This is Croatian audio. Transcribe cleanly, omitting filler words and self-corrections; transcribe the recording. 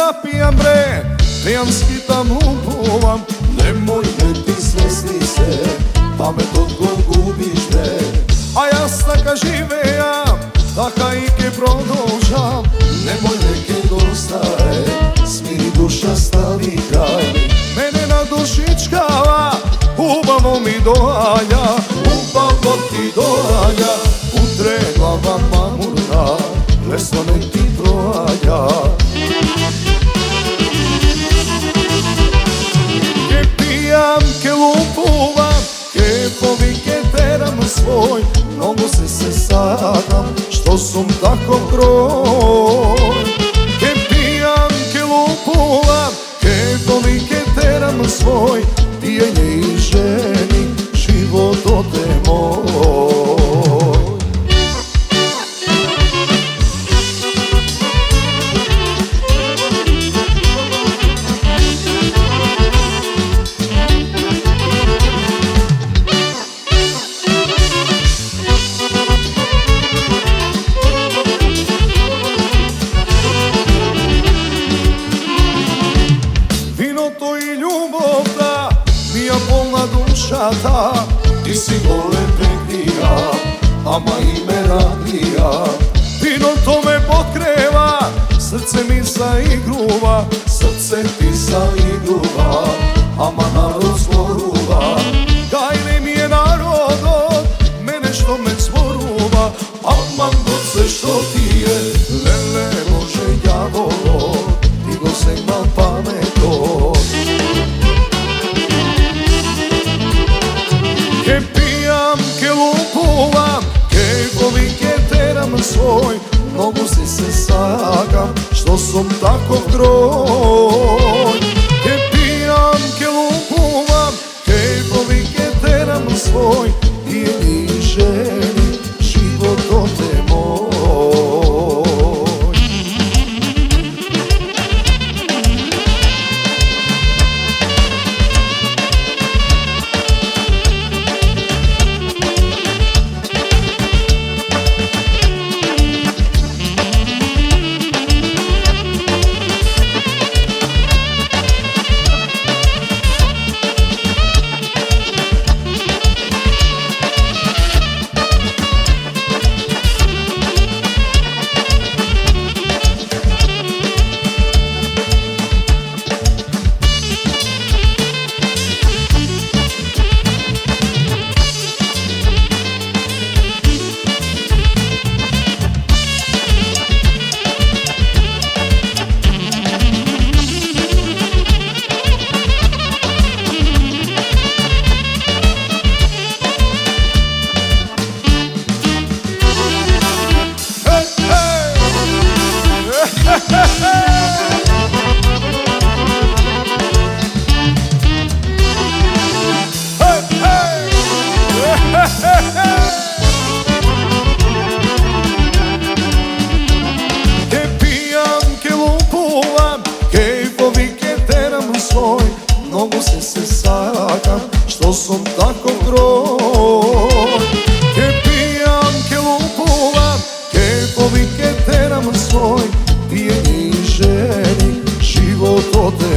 zapijam bre, pijam skitam upuvam. Nemoj me ti svesti se, pa me totko gubiš bre. A ja staka žive ja, taka ike produžam. Nemoj neke dostaje, smiri duša stavi kraj. Mene na dušičkava, ubavo mi doanja, ubavo ti doanja. Utre glava mamurna, lesno nek ti proanja. Ke pijam, ke lupuvam, ke povike teram svoj. Mnogo se sakam, što sam tako kroj. Ke pijam, ke lupuvam, ke povike teram svoj. Pijenje i ženi, život ode moj. Ti si gole pekija, ama ime radija. Vino to me potkreva, srce mi zaigruva. Srce ti zaigruva, ama narod zboruva. Gajne mi je narodom, mene što me zboruva. Aman goce što ti je, lele Bože javolo, ti go se ima pameto. Ke pijam, ke lupuvam, ke povike teram svoj. Mnogo se sakam, što sam tako kroj. Ke pijam, ke lupuvam, ke povike teram svoj. Pijeni ženi, život ode moj. Ke pijam, ke lupuvam, ke povike teram svoj. Mnogo se sakam, što sam tako kroj. Ke pijam, ke lupuvam, ke povike teram svoj. Pijeni ženi, život ode